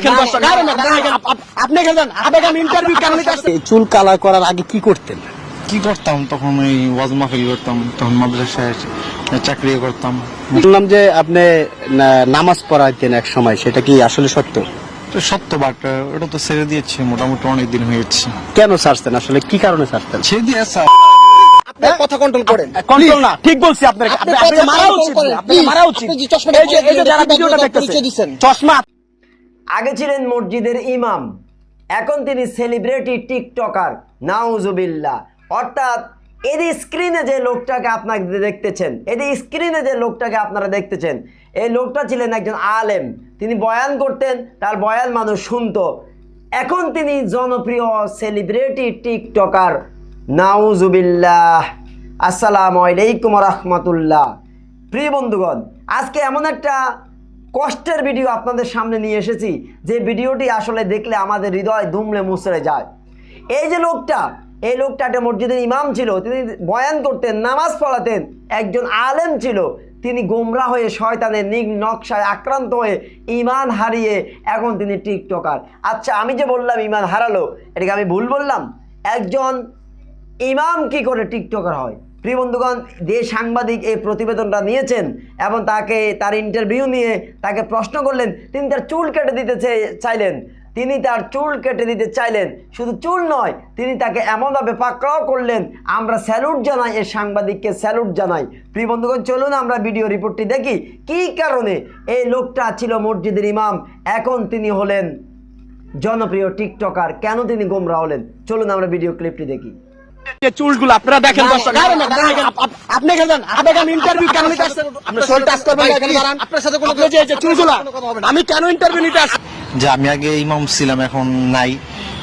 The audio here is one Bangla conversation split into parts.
দেখেন দর্শক, আপনি ইন্টারভিউ কেন নিতে আসছেন? চুল কালার করার আগে কি করতেন? কি করতাম তখন? ওই ওয়াজ মাহফিল করতাম, তখন মাদ্রাসায় চাকরি করতাম। শুনলাম যে আপনি নামাজ পড়াইতেন এক সময়, সেটা কি আসলে সত্য? তো সত্য, বাট ওটা তো ছেড়ে দিয়েছি, মোটামুটি অনেক দিন হয়ে যাচ্ছে। কেন ছাড়তেন, আসলে কি কারণে ছাড়তেন? ছেড়ে দিয়ে কথা কন্ট্রোল করেন। কন্ট্রোল না, ঠিক বলছি আপনাকে, আপনাকে মারা উচিত, আপনাকে মারা উচিত। এই যে যারা ভিডিওটা দেখতেছে, চশমা। আগে ছিলেন মসজিদের ইমাম, এখন তিনি সেলিব্রিটি টিকটকার, নাউজুবিল্লাহ। অর্থাৎ এই স্ক্রিনে যে লোকটাকে আপনারা দেখতেছেন, এই লোকটা ছিলেন একজন আলেম। তিনি বয়ান করতেন, তার বয়ান মানুষ শুনতো। এখন তিনি জনপ্রিয় সেলিব্রিটি টিকটকার, নাউজুবিল্লাহ। আসসালামু আলাইকুম রাহমাতুল্লাহ। প্রিয় বন্ধুগণ, আজকে এমন একটা কষ্টের ভিডিও আপনাদের সামনে নিয়ে এসেছি, যে ভিডিওটি আসলে দেখলে আমাদের হৃদয় দুমড়ে মুচড়ে যায়। এই লোকটা একটা মসজিদের ইমাম ছিল, তিনি বয়ান করতেন, নামাজ পড়াতেন, একজন আলেম ছিল। তিনি গোমরা হয়ে শয়তানের নীল নকশায় আক্রান্ত হয়ে ঈমান হারিয়ে এখন তিনি টিকটকার। আচ্ছা, আমি যে বললাম ঈমান হারালো, এটাকে আমি ভুল বললাম? একজন ইমাম কি করে টিকটকার হয়? প্রিয় বন্ধুগণ, যে সাংবাদিক এই প্রতিবেদনটা নিয়েছেন এবং তার ইন্টারভিউ নিয়ে তাকে প্রশ্ন করলেন, তিনি তার চুল কেটে দিতে চাইলেন। শুধু চুল নয়, তিনি তাকে এমনভাবে পাকড়াও করলেন। আমরা স্যালুট জানাই, এই সাংবাদিককে স্যালুট জানাই। প্রিয় বন্ধুগণ, চলুন আমরা ভিডিও রিপোর্টটি দেখি কি কারণে এই লোকটা ছিল মসজিদের ইমাম, এখন তিনি হলেন জনপ্রিয় টিকটকার। কেন তিনি গোমরা হলেন? চলুন আমরা ভিডিও ক্লিপটি দেখি। চুলগুলো আপনারা দেখেন দর্শক, আপনি ইন্টারভিউ কেন নিতে আসছেন? আপনি শোল টাচ করবেন, এখানে দাঁড়ান। আপনার সাথে কোনো চুলগুলো আমি কেন ইন্টারভিউ নিতে আসছি? যে আমি আগে ইমাম ছিলাম, এখন নাই।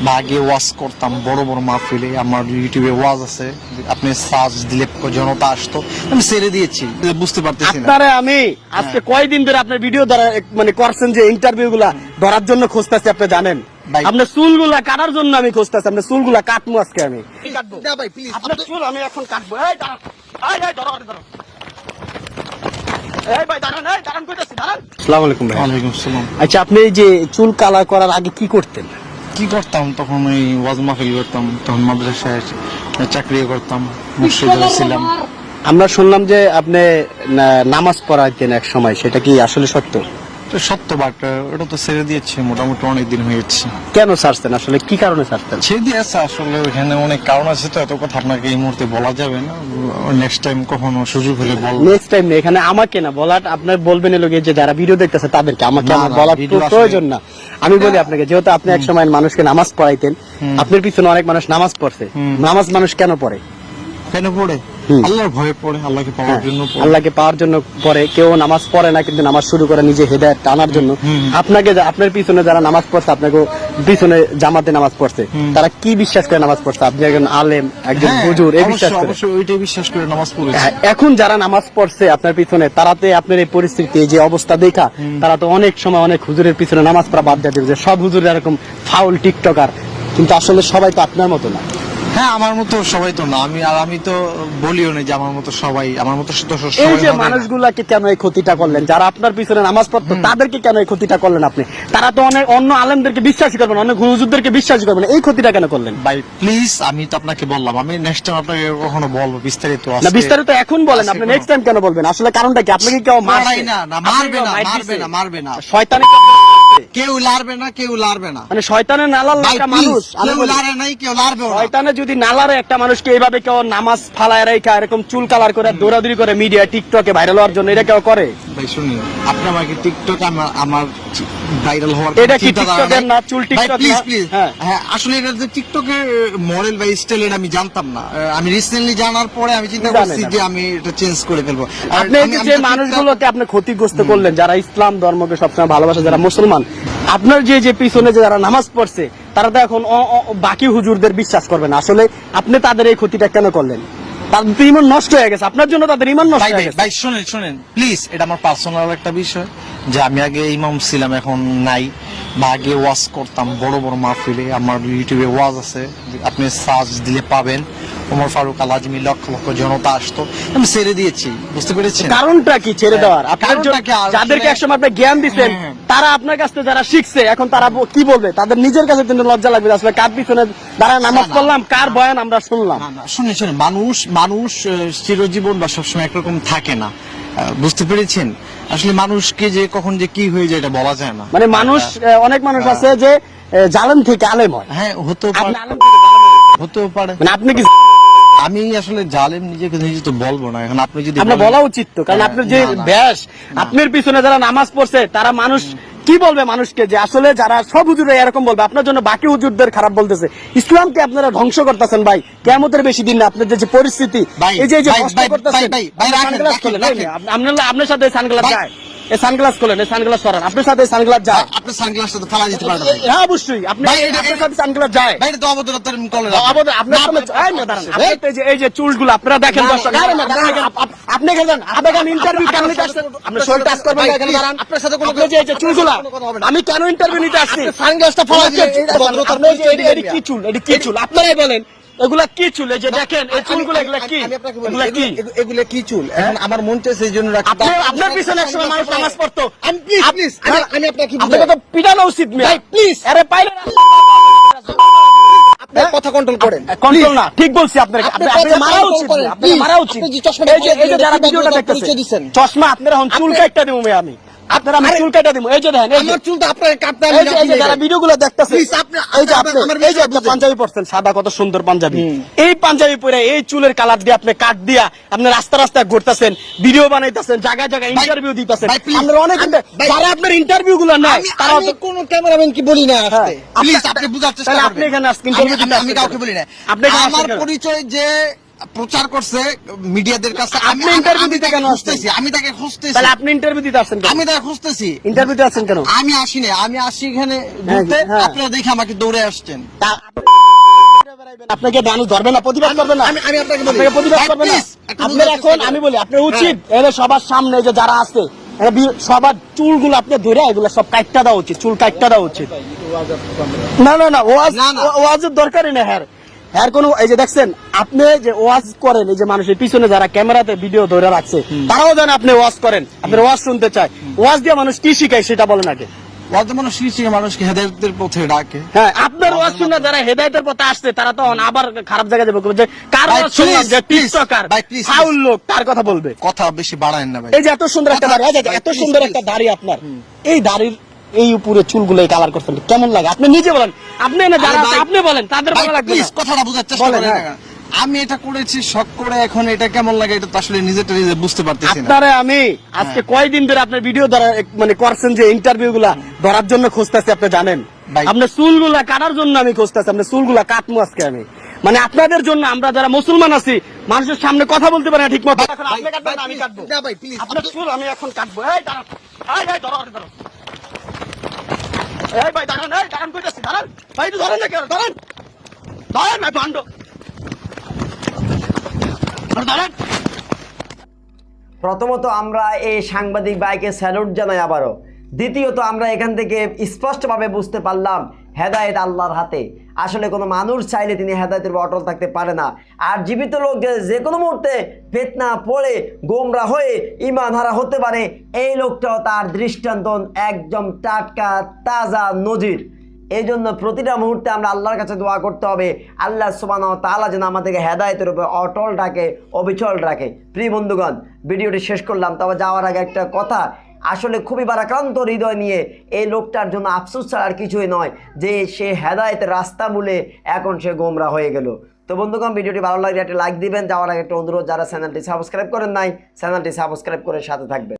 বা আগে ওয়াজ করতাম বড় বড় মাহফিলে, আমার ইউটিউবে ওয়াজ আছে, আপনি সার্চ দিলে জনতা আসতো, আমি ছেড়ে দিয়েছি। বুঝতে পারতেছি না আপনারা আমি আজকে কয়দিন ধরে আপনার ভিডিও ধরা করছেন, যে ইন্টারভিউ গুলা ধরার জন্য খুঁজতেছি। আপনি জানেন আপনার চুলগুলা কাটার জন্য আমি খুঁজতেছি। আপনার চুলগুলা কাটবো আজকে আমি। আপনার চুল আমি এখন কাটবো। আসসালামু আলাইকুম ভাই। ওয়ালাইকুম আসসালাম। আচ্ছা, আপনি এই যে চুল কালার করার আগে কি করতেন? কি করতাম তখন? ওই ওয়াজ মাহফিল করতাম, তখন মাদ্রাসায় চাকরি করতাম, মসজিদে ছিলাম। আমরা শুনলাম যে আপনি নামাজ পড়াইতেন এক সময়, সেটা কি আসলে সত্য? সত্য, বাট ওটা তো ছেড়ে দিয়েছি, মোটামুটি অনেক দিন হয়ে যাচ্ছে। কেন ছাড়তেন, আসলে কি কারণে ছাড়তেন? ছেড়ে দিয়েছে আসলে, ওইখানে অনেক কারণ আছে, তো এত কথা আপনাকে এই মুহূর্তে বলা যাবে না। নেক্সট টাইম কখনো সুযোগ হলে বলবো। নেক্সট টাইম এখানে আমাকে না বলার, আপনার বলবেন লোকে যে যারা ভিডিও দেখতেছে তাদেরকে, আমাকে আমার বলার প্রয়োজন না। আমি বলি আপনাকে, যেহেতু আপনি এক সময় মানুষকে নামাজ পড়াইতেন, আপনার পিছনে অনেক মানুষ নামাজ পড়ছে। নামাজ মানুষ কেন পড়ে? কেন পড়ে? আল্লাহর ভয়ে পড়ে, আল্লাহকে পাওয়ার জন্য পড়ে। আল্লাহকে পাওয়ার জন্য পড়ে। কেউ নামাজ পড়ে না, কিন্তু নামাজ শুরু করে নিজে হেদায়েত টানার জন্য। আপনার পিছনে যারা নামাজ পড়ছে, আপনাকে পিছনে জামাতে নামাজ পড়ছে, তারা কি বিশ্বাস করে নামাজ পড়ছে? আপনি একজন আলেম, একজন হুজুর, এই বিশ্বাস করে, অবশ্যই ওইটাই বিশ্বাস করে নামাজ পড়েছে। এখন যারা নামাজ পড়ছে আপনার পিছনে, তারাতে আপনার এই পরিস্থিতি, এই যে অবস্থা দেখা, তারা তো অনেক সময় অনেক হুজুরের পিছনে নামাজ পড়া বাদ দিয়ে দেবে, সব হুজুর এরকম ফাউল টিকটকার। কিন্তু আসলে সবাই তো আপনার মতো না। হ্যাঁ, আমার মতো সবাই তো না। আমি তো বলিও না যে আমার মতো সবাই, আমার মতো এই যে মানুষগুলাকে কেন এই ক্ষতিটা করলেন? যারা আপনার পিছনে নামাজ পড়তো তাদেরকে কেন এই ক্ষতিটা করলেন আপনি? তারা তো অনেক অন্য আলেমদেরকে বিশ্বাসই করবেন, অনেক হুজুরদেরকে বিশ্বাসই করবেন, এই ক্ষতিটা কেন করলেন? ভাই প্লিজ, আমি তো আপনাকে বললাম, আমি নেক্সট টাইম আপনাকে কখনো বলবো বিস্তারিত। না, বিস্তারিত এখন বলেন, আপনি নেক্সট টাইম কেন বলবেন? আসলে কারণটা কি? আপনাকে কেউ মারবে না, শয়তানি কেউ লারবে না, মানে শয়তানের নালাল একটা মানুষ, কেউ লারে নাই, কেউ লারবে না। শয়তানে যদি নালারে একটা মানুষকে এইভাবে কেউ নামাজ ফালায় রেখা এরকম চুল কালার করে দৌড়াদৌড়ি করে মিডিয়া টিকটকে ভাইরাল হওয়ার জন্য, এটা কেউ করে? ভাই শুনুন, আপনি আমাকে টিকটক আমার ভাইরাল হওয়ার, এটা কি টিকটকের না? চুল টিকটক না? হ্যাঁ, আসলে এটা যে টিকটকের মডেল বা স্টাইল, এটা আমি জানতাম না। আমি রিসেন্টলি জানার পরে আমি চিন্তা করছি যে আমি এটা চেঞ্জ করে ফেলবো। আপনি যে মানুষগুলোকে আপনি ক্ষতিগ্রস্ত করলেন, যারা ইসলাম ধর্মকে সবসময় ভালোবাসে, যারা মুসলমান, আপনার যে পিছনে যারা নামাজ পড়ছে, তারা তো এখন বাকি হুজুরদের বিশ্বাস করবে না। আসলে আপনি তাদের এই ক্ষতিটা কেন করলেন? তাদের ঈমান নষ্ট হয়ে গেছে, আপনার জন্য তাদের ঈমান নষ্ট হয়ে গেছে। ভাই শুনেন প্লিজ, এটা আমার পার্সোনাল একটা বিষয়, যে আমি আগে ইমাম ছিলাম, এখন নাই। বা আগে ওয়াজ করতাম বড় বড় মাহফিলে, আমার ইউটিউবে ওয়াজ আছে, আপনি সার্চ দিলে পাবেন। ওমর ফারুক, আল আজমি, লক্ষ লক্ষ জনতা আসতো, আমি ছেড়ে দিয়েছি। বুঝতে পেরেছেন কারণটা কি ছেড়ে দেওয়ার? আপনার যাদেরকে একসময় আপনি জ্ঞান দিচ্ছেন, তারা আপনার কাছ থেকে যারা শিখছে এখন তারা কি বলবে, তাদের নিজের কাছে কিন্তু লজ্জা লাগবে যে আসলে কার পিছনে যারা নামাজ পড়লাম, কার বয়ান আমরা শুনলাম। শুনে শুনে মানুষ চিরজীবন বা সবসময় একরকম থাকে না, বুঝতে পেরেছেন? আসলে মানুষকে যে কখন যে কি হয়ে যায় এটা বলা যায় না। মানে মানুষ অনেক মানুষ আছে যে জালেম থেকে আলেম হয়। হ্যাঁ, হতেও আপনি পারে, আলেম থেকে জালেম হয়েছেন। হতেও পারে। মানে আপনি কি আমি আসলে জালেম নিজেকে নিজে তো বলবো না, এখন আপনি যদি আপনার বলেন- বলা উচিত তো, কারণ আপনার যে না, না। ব্যাস, আপনার পিছনে যারা নামাজ পড়ছে তারা মানুষ কি বলবে মানুষকে, যে আসলে যারা সব হুজুরে এরকম বলবে আপনার জন্য বাকি হুজুরদের খারাপ বলতেছে। ইসলামকে আপনারা ধ্বংস করতেছেন ভাই, কিয়ামতের বেশি দিন না। আপনার যে পরিস্থিতি, ভাই, এই যে ভাই, কষ্ট ভাই, করতেছেন, ভাই, ভাই, রাখেন, সানগ্লাস রাখেন, খোলেন, রাখেন। আপনার সাথে সানগ্লাস ভাই। যায়, এই সানগ্লাস খোলেন, এই সানগ্লাস সরান, আপনার সাথে সানগ্লাস যায়। আপনার সানগ্লাসটা তো ফালা দিতে পারবেন। হ্যাঁ অবশ্যই, আপনি ভাই, এটা- আপনার সাথে সানগ্লাস যায়। ভাই, এটা তো অবদরতার কলে আপনার সামনে এই না দাঁড়ান, আপনার তো এই যে চুলগুলো আপনারা দেখেন দর্শক, আরে না দাঁড়ান, আপনি এখানে দাঁড়ান, আপনি এখানে ইন্টারভিউ কেন নিতে আসছেন? আপনি শরীর টাচ করবেন না, এখানে দাঁড়ান। আপনার সাথে কোনো আপনি যে এই যে চুলগুলা, আমি কেন ইন্টারভিউ নিতে আসছি? সানগ্লাসটা ফালা দিলে এটা ভদ্রতার আপনি যে এটি কি চুল, এটি কি চুল, আপনারাই বলেন এগুলা কি চুল? এই যে দেখেন এই চুলগুলো, এগুলা কি, আমি আপনাকে বলি, এগুলা কি? এগুলো কি চুল? এখন আমার মন চাইছে এই জন্য রাখি। আপনার পিছনে একসময় মানুষ নামাজ পড়তো। প্লিজ আমি আপনাকে কি বলি? আপনাকে তো পিটানো উচিত মিয়া। ভাই, please। আরে পাইলে আপনি কথা কন্ট্রোল করেন। কন্ট্রোল না, ঠিক বলছি আপনাকে, আপনি আপনাকে কথা মারা control উচিত, করেন, আপনাকে please। মারা উচিত। আপনি যে চশমাটা এই যে যারা পরে ভিডিওটা পরিচয় দেখতেছে, দিচ্ছেন। চশমা আপনারা এখন চুল কাটটা দিব মেয়ে আমি, আপনারা আমি চুল কাটা দিব। এই যে দেখেন, এই যে আমার চুল তো আপনার কাটতে এই যে- এই যে যারা ভিডিওগুলো দেখতেছে, Please, আপনি- এই যে আপনি- আপনি আমার এই যে একটা পাঞ্জাবি পরছেন, সাদা কত সুন্দর পাঞ্জাবি, এই পাঞ্জাবি পরে এই চুলের কালার দিয়ে আপনি কাট দিয়া আপনি রাস্তা রাস্তায় ঘুরতেছেন, ভিডিও বানাইতেছেন, জায়গায় জায়গায় ইন্টারভিউ দিতেছেন। ভাই, please। আপনারা অনেক ভাই, যারা আপনার ইন্টারভিউ গুলো নাই তারা আমি কোন ক্যামেরাম্যান কি বলি না আসতে। প্লিজ আপনি বুঝার চেষ্টা তাহলে করবেন। আপনি এখানে আজকে interview দিতে আমি আসছেন কাউকে কেন? বলি না। আপনি এখানে আমার আসছেন কেন? পরিচয় যে প্রচার করছে মিডিয়াদের কাছে, আপনি interview দিতে তাকে কেন আসছেন? খুঁজতেছি, আমি তাকে খুঁজতেছি, তাহলে আপনি ইন্টারভিউ দিতে আসছেন কেন? আমি তাকে খুঁজতেছি। ইন্টারভিউ দিতে আসছেন কেন? আমি আসি না, আমি আসি এখানে ঘুরতে, হ্যাঁ। আপনারা দেখে আমাকে দৌড়ে আসছেন। আপনাকে মানুষ ধরবে না, প্রতিবাদ করবে না, আমি আপনাকে বলি। প্রতিবাদ ভাই, করবে না। please, একটু আপনার বুঝার এখন চেষ্টা আমি করেন। বলি আপনার উচিত এর সবার সামনে যে যারা আছে সবার চুলগুলো আপনি ধরে এগুলো সব কাটটা দেওয়া উচিত, চুল কাটটা দেওয়া উচিত। না না না, ওয়াজ না, না। ওয়াজের দরকারই না। হ্যার কোনো এই যে দেখছেন আপনি যে ওয়াজ করেন, এই যে মানুষের পিছনে যারা ক্যামেরাতে ভিডিও ধরে রাখছে তারাও জানে আপনি ওয়াজ করেন, আপনার ওয়াজ শুনতে চায়। ওয়াজ দিয়ে মানুষ কি শিখায় সেটা বলেন আগে। বলতে মানুষ শিখছে, মানুষকে হেদায়েতের পথে ডাকে। হ্যাঁ, আপনার ওয়াজ শুনে যারা হেদায়েতের পথে আসছে তারা তো আবার খারাপ জায়গায় যাবে, যে কার ভাই, ওয়াজ শুনলাম যে please, please, টিকটকার ভাই, please, ফাউল লোক তার কথা বলবে। কথা বেশি বাড়ায়েন না ভাই। এই যে এত সুন্দর একটা দাড়ি, এই যে এত please, সুন্দর please। একটা দাড়ি আপনার, এই দাড়ির এই উপরে চুলগুলো কালার করছেন কেমন লাগে আপনি নিজে বলেন। আপনি না যারা আরে আছে, ভাই, আপনি বলেন, তাদের ভাই, ভালো লাগবে please, না। কথাটা বোঝার চেষ্টা বলেন, করেন। হ্যাঁ। আমি এটা করেছি শখ করে, এখন এটা কেমন লাগে এটা তো আসলে নিজেটা নিজে বুঝতে পারতেছি না। আপনারে আমি আজকে কয়দিন ধরে আপনার ভিডিও ধরা মানে করছেন যে ইন্টারভিউ গুলা ধরার জন্য খুঁজতেছি, আপনি জানেন ভাই। আপনার চুলগুলা কাটার জন্য আমি খুঁজতেছি, আপনার চুলগুলা কাটবো আজকে আমি, মানে আপনাদের জন্য। আমরা যারা মুসলমান আছি মানুষের সামনে কথা বলতে পারি না ঠিক মতো, এখন আপনি কাটবেন না আমি কাটবো। না ভাই, প্লিজ। আপনার চুল আমি এখন কাটবো। এই দাঁড়ান, এই ভাই ধরো, ধরো, এই ভাই দাঁড়ান, এই দাঁড়ান, কইতাছি দাঁড়ান ভাই, একটু ধরেন না কেন, ধরেন ধরেন না ভান্ড, ধরেন। প্রথমত আমরা এই সাংবাদিক ভাইকে স্যালুট জানাই আবারও। দ্বিতীয়ত আমরা এখান থেকে স্পষ্টভাবে বুঝতে পারলাম হেদায়েত আল্লাহর হাতে। আসলে কোনো মানুষ চাইলে তিনি হেদায়েতের উপর অটল থাকতে পারে না। আর জীবিত লোক যে কোনো মুহূর্তে ফিতনা পড়ে গোমরা হয়ে ঈমান হারা হতে পারে, এই লোকটাও তার দৃষ্টান্ত একদম টাটকা তাজা নজির। এই জন্য প্রতিটা মুহূর্তে আমরা আল্লাহর কাছে দোয়া করতে হবে, আল্লাহ সুবহানাহু ওয়া তাআলা যেন আমাদেরকে হেদায়েতের উপর অটল রাখে, অবিচল রাখে। প্রিয় বন্ধুগণ, ভিডিওটি শেষ করলাম, তবে যাওয়ার আগে একটা কথা, আসলে খুবই ভারাক্রান্ত হৃদয় নিয়ে এই লোকটার জন্য আফসোস ছাড়া আর কিছুই নয় যে সে হেদায়েতের রাস্তা ভুলে এখন সে গোমরা হয়ে গেল। তো বন্ধুগণ, ভিডিওটি ভালো লাগলে একটা লাইক দিবেন। যাওয়ার আগে একটা অনুরোধ, যারা চ্যানেলটি সাবস্ক্রাইব করেন নাই চ্যানেলটি সাবস্ক্রাইব করে সাথে থাকবেন।